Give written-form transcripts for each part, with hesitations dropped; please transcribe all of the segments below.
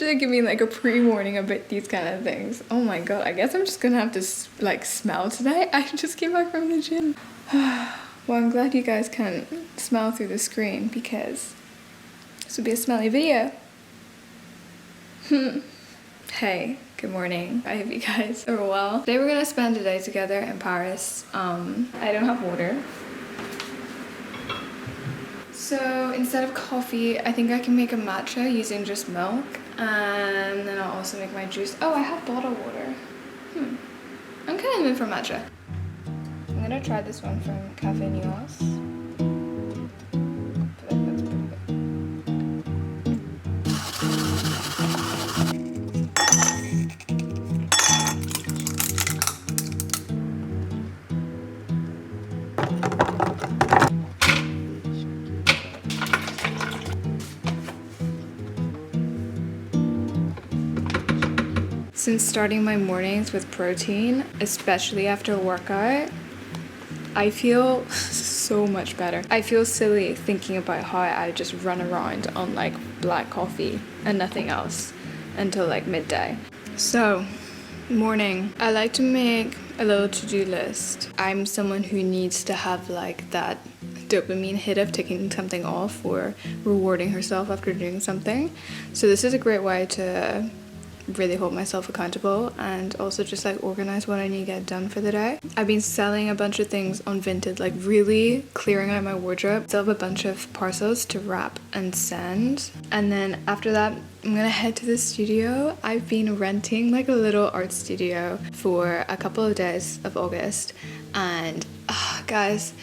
should give me like a pre-warning about these kind of things. Oh my god, I guess I'm just gonna have to like smell today. I just came back from the gym. Well, I'm glad you guys can smell through the screen because this would be a smelly video. Hey, good morning. I hope you guys are well. Today we're gonna spend a day together in Paris. I don't have water. So instead of coffee, I think I can make a matcha using just milk. And then I'll also make my juice. Oh, I have bottled water. I'm kind of in for matcha. I'm gonna try this one from Cafe Nuance. Since starting my mornings with protein, especially after a workout, I feel so much better. I feel silly thinking about how I just run around on like black coffee and nothing else until like midday. So, morning. I like to make a little to-do list. I'm someone who needs to have like that dopamine hit of ticking something off or rewarding herself after doing something. So this is a great way to really hold myself accountable and also just like organize what I need to get done for the day. I've been selling a bunch of things on Vinted, like really clearing out my wardrobe. Still have a bunch of parcels to wrap and send. And then after that, I'm gonna head to the studio. I've been renting like a little art studio for a couple of days of August. And guys,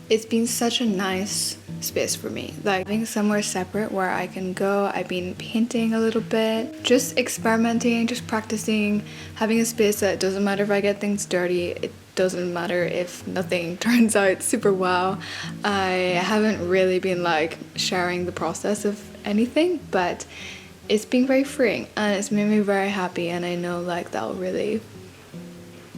it's been such a nice space for me, like having somewhere separate where I can go. I've been painting a little bit, just experimenting, just practicing, having a space that doesn't matter if I get things dirty, it doesn't matter if nothing turns out super well. I haven't really been like sharing the process of anything, but it's been very freeing and it's made me very happy, and I know like that'll really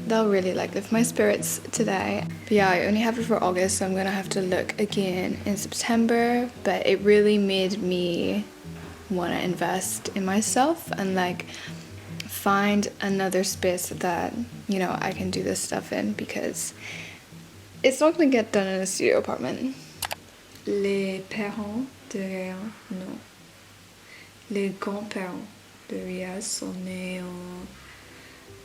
like lift my spirits today. But yeah, I only have it for August, so I'm gonna have to look again in September. But it really made me want to invest in myself and like find another space that, you know, I can do this stuff in, because it's not gonna get done in a studio apartment. Les parents de Réa, non. Les grands-parents de Réa sont nés en...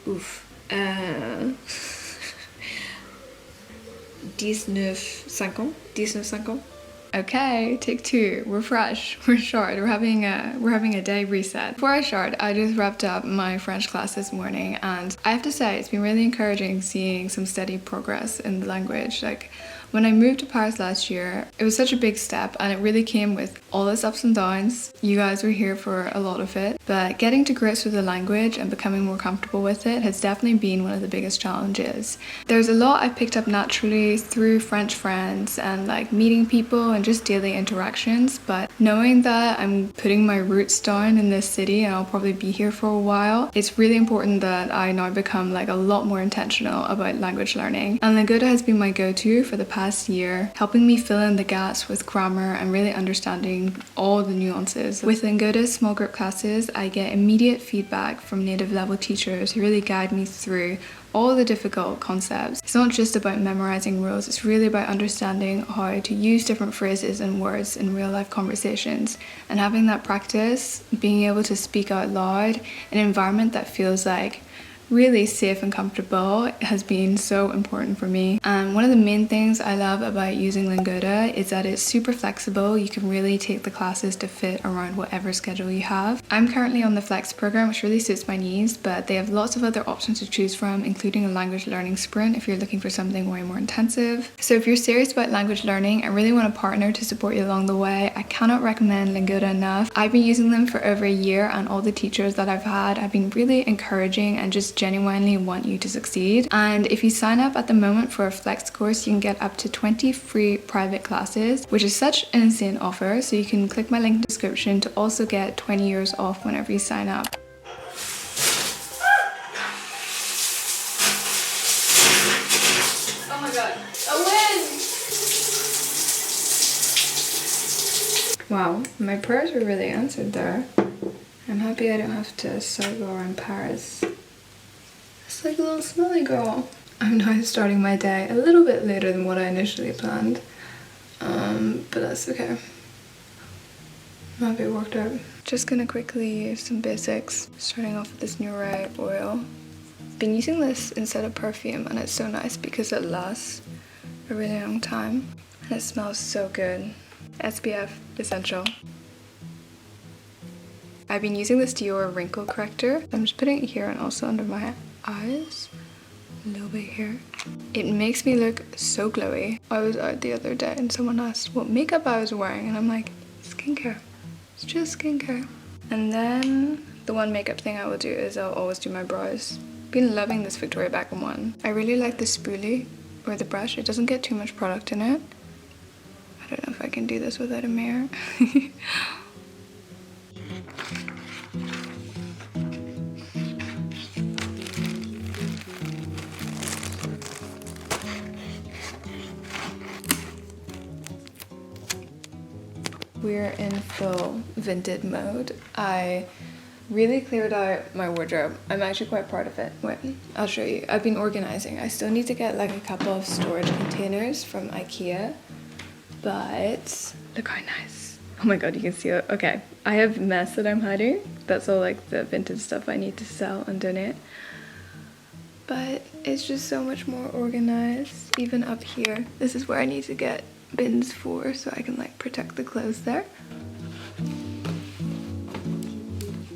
Ouf. 1950. Okay, take two. We're fresh. We're short. We're having a day reset. Before I start, I just wrapped up my French class this morning, and I have to say it's been really encouraging seeing some steady progress in the language. Like when I moved to Paris last year, it was such a big step, and it really came with all its ups and downs. You guys were here for a lot of it, but getting to grips with the language and becoming more comfortable with it has definitely been one of the biggest challenges. There's a lot I picked up naturally through French friends and like meeting people and just daily interactions, but knowing that I'm putting my roots down in this city and I'll probably be here for a while, it's really important that I now become like a lot more intentional about language learning. And Lingoda has been my go-to for the past year, helping me fill in the gaps with grammar and really understanding all the nuances. With Lingoda's small group classes, I get immediate feedback from native level teachers who really guide me through all the difficult concepts. It's not just about memorizing rules, it's really about understanding how to use different phrases and words in real life conversations, and having that practice, being able to speak out loud in an environment that feels like really safe and comfortable has been so important for me. And one of the main things I love about using Lingoda is that it's super flexible. You can really take the classes to fit around whatever schedule you have. I'm currently on the Flex program, which really suits my needs, but they have lots of other options to choose from, including a language learning sprint if you're looking for something way more intensive. So if you're serious about language learning and really want a partner to support you along the way, I cannot recommend Lingoda enough. I've been using them for over a year, and all the teachers that I've had have been really encouraging and just genuinely want you to succeed. And if you sign up at the moment for a Flex course, you can get up to 20 free private classes, which is such an insane offer. So you can click my link in the description to also get 20 euros off whenever you sign up. Oh my god, a win! Wow, my prayers were really answered there. I'm happy I don't have to cycle around Paris. It's like a little smelly girl. I'm now starting my day a little bit later than what I initially planned. But that's okay. I'm happy it worked out. Just gonna quickly use some basics. Starting off with this Nuray oil. Been using this instead of perfume and it's so nice because it lasts a really long time and it smells so good. SPF essential. I've been using this Dior wrinkle corrector. I'm just putting it here and also under my eyes. A little bit here. It makes me look so glowy. I was out the other day and someone asked what makeup I was wearing and I'm like, skincare. It's just skincare. And then the one makeup thing I will do is I'll always do my brows. Been loving this Victoria Beckham one. I really like the spoolie or the brush. It doesn't get too much product in it. I don't know if I can do this without a mirror. We're in full vintage mode. I really cleared out my wardrobe. I'm actually quite proud of it. Wait, I'll show you. I've been organizing. I still need to get like a couple of storage containers from IKEA, but look how nice. Oh my god, you can see it. Okay, I have mess that I'm hiding. That's all like the vintage stuff I need to sell and donate. But it's just so much more organized. Even up here, this is where I need to get bins for so I can like protect the clothes there.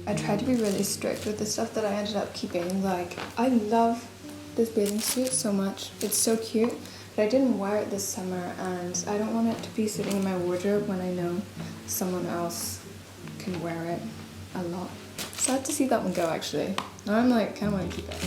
I tried to be really strict with the stuff that I ended up keeping. Like, I love this bathing suit so much. It's so cute, but I didn't wear it this summer and I don't want it to be sitting in my wardrobe when I know someone else can wear it a lot. Sad to see that one go actually. Now I'm like, kind of want to keep it.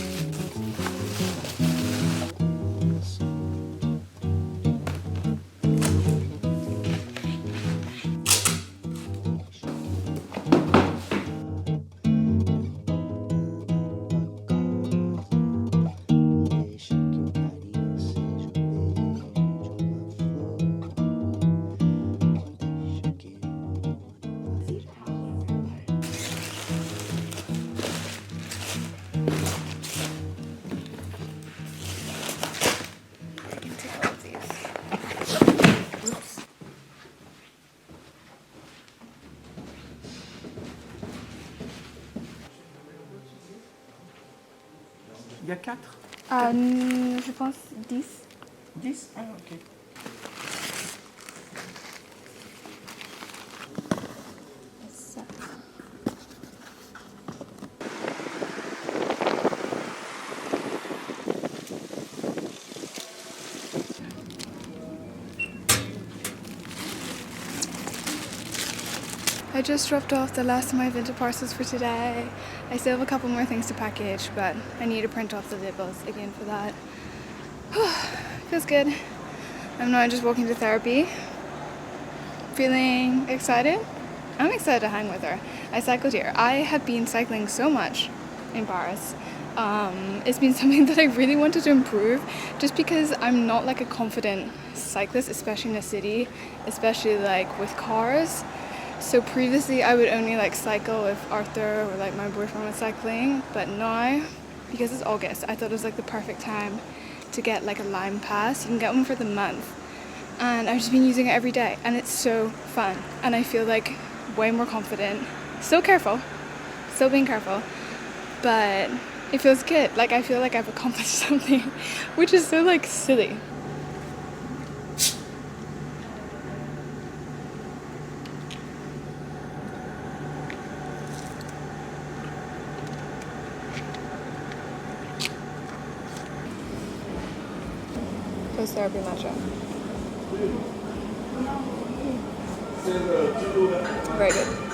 Il y a 4 Je pense 10. 10 Ah, ok. I just dropped off the last of my vintage parcels for today. I still have a couple more things to package, but I need to print off the labels again for that. Feels good. I'm now just walking to therapy. Feeling excited? I'm excited to hang with her. I cycled here. I have been cycling so much in Paris. It's been something that I really wanted to improve just because I'm not like a confident cyclist, especially in a city, especially like with cars. So previously I would only like cycle if Arthur or like my boyfriend was cycling, but now because it's August I thought it was like the perfect time to get like a Lime Pass. You can get one for the month and I've just been using it every day and it's so fun and I feel like way more confident. Still careful, still being careful, but it feels good. Like I feel like I've accomplished something, which is so like silly. Post therapy matcha. Very good.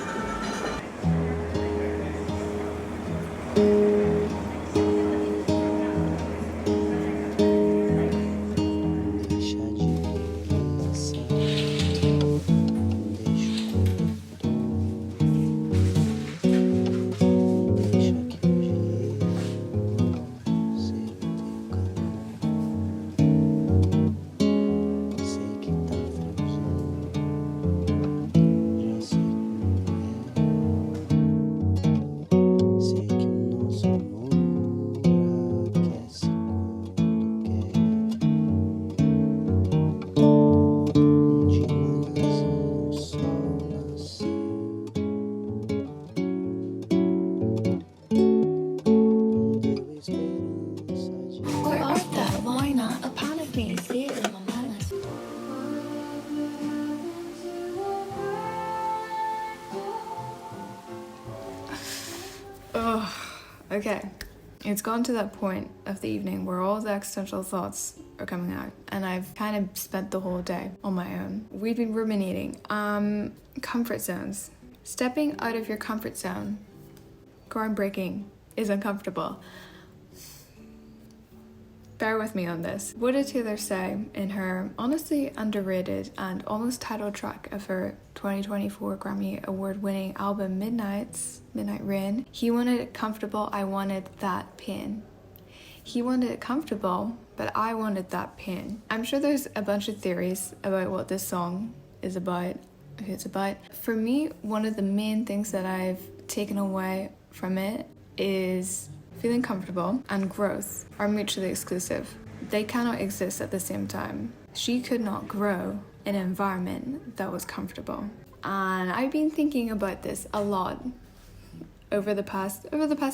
Okay, it's gone to that point of the evening where all the existential thoughts are coming out, and I've kind of spent the whole day on my own. We've been ruminating. Comfort zones. Stepping out of your comfort zone, groundbreaking, is uncomfortable. Bear with me on this. What did Taylor say in her honestly underrated and almost title track of her 2024 Grammy Award-winning album Midnight Rain? He wanted it comfortable, I wanted that pain. He wanted it comfortable, but I wanted that pain. I'm sure there's a bunch of theories about what this song is about, who it's about. For me, one of the main things that I've taken away from it is feeling comfortable and growth are mutually exclusive. They cannot exist at the same time. She could not grow in an environment that was comfortable. And I've been thinking about this a lot over the past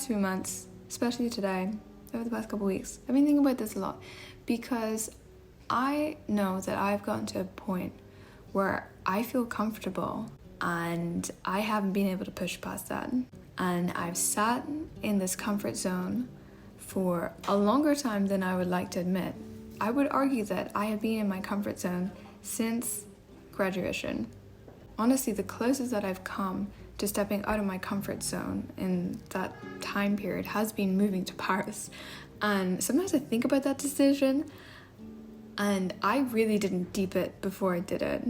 few months, especially today, over the past couple weeks. I've been thinking about this a lot because I know that I've gotten to a point where I feel comfortable and I haven't been able to push past that. And I've sat in this comfort zone for a longer time than I would like to admit. I would argue that I have been in my comfort zone since graduation. Honestly, the closest that I've come to stepping out of my comfort zone in that time period has been moving to Paris. And sometimes I think about that decision and I really didn't deep it before I did it.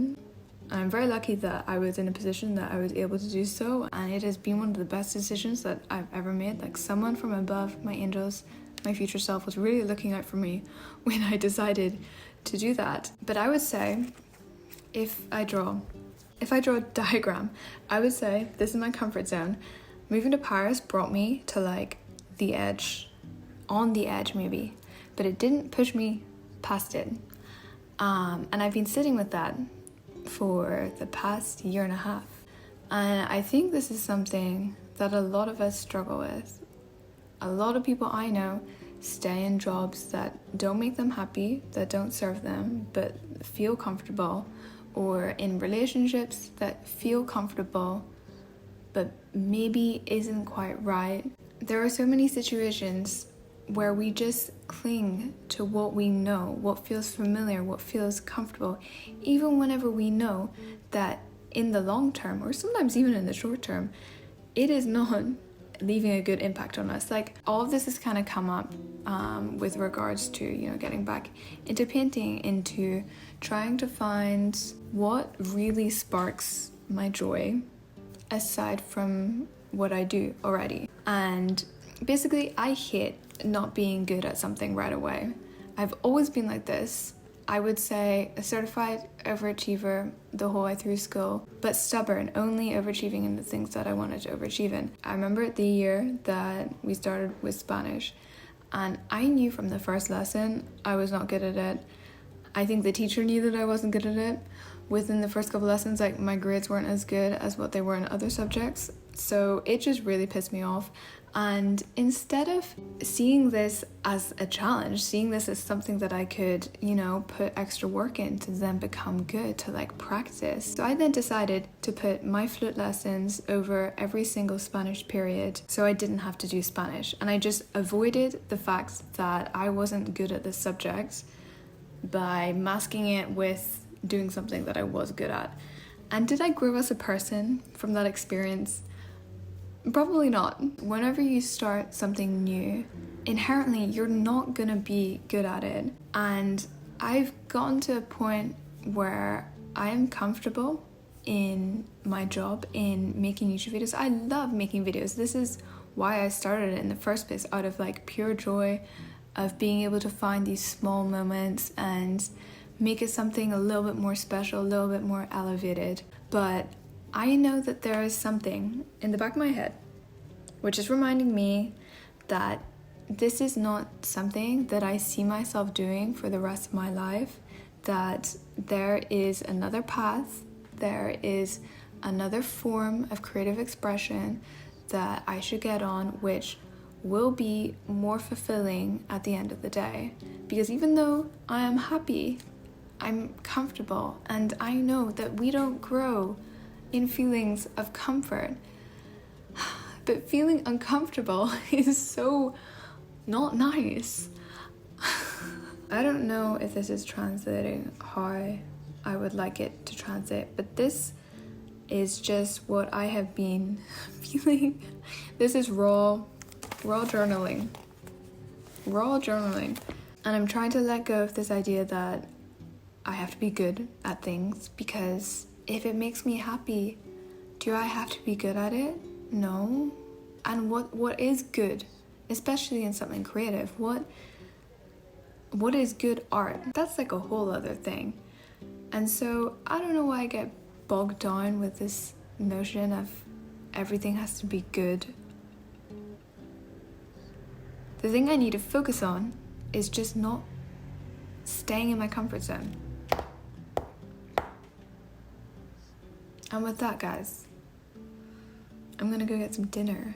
I'm very lucky that I was in a position that I was able to do so, and it has been one of the best decisions that I've ever made. Like, someone from above, my angels, my future self, was really looking out for me when I decided to do that. But I would say, if I draw a diagram, I would say this is my comfort zone. Moving to Paris brought me to like the edge, on the edge maybe, but it didn't push me past it. And I've been sitting with that for the past year and a half. And I think this is something that a lot of us struggle with. A lot of people I know stay in jobs that don't make them happy, that don't serve them, but feel comfortable, or in relationships that feel comfortable, but maybe isn't quite right. There are so many situations where we just cling to what we know, what feels familiar, what feels comfortable, even whenever we know that in the long term, or sometimes even in the short term, it is not leaving a good impact on us. Like, all of this has kind of come up with regards to, getting back into painting, into trying to find what really sparks my joy aside from what I do already. And basically, I hate not being good at something right away. I've always been like this. I would say a certified overachiever the whole way through school, but stubborn, only overachieving in the things that I wanted to overachieve in. I remember the year that we started with Spanish, and I knew from the first lesson I was not good at it. I think the teacher knew that I wasn't good at it. Within the first couple lessons, like, my grades weren't as good as what they were in other subjects, so it just really pissed me off. And instead of seeing this as a challenge, seeing this as something that I could, put extra work in to then become good, to like practice. So I then decided to put my flute lessons over every single Spanish period so I didn't have to do Spanish. And I just avoided the fact that I wasn't good at this subject by masking it with doing something that I was good at. And did I grow as a person from that experience? Probably not. Whenever you start something new, inherently you're not gonna be good at it. And I've gotten to a point where I am comfortable in my job, in making YouTube videos. I love making videos. This is why I started it in the first place, out of like pure joy of being able to find these small moments and make it something a little bit more special, a little bit more elevated. But I know that there is something in the back of my head which is reminding me that this is not something that I see myself doing for the rest of my life, that there is another path, there is another form of creative expression that I should get on, which will be more fulfilling at the end of the day. Because even though I am happy, I'm comfortable, and I know that we don't grow in feelings of comfort. But feeling uncomfortable is so not nice. I don't know if this is translating how I would like it to translate, but this is just what I have been feeling. This is raw journaling. Raw journaling. And I'm trying to let go of this idea that I have to be good at things, because if it makes me happy, do I have to be good at it? No. And what is good, especially in something creative? What is good art? That's like a whole other thing. And so I don't know why I get bogged down with this notion of everything has to be good. The thing I need to focus on is just not staying in my comfort zone. And with that, guys, I'm gonna go get some dinner.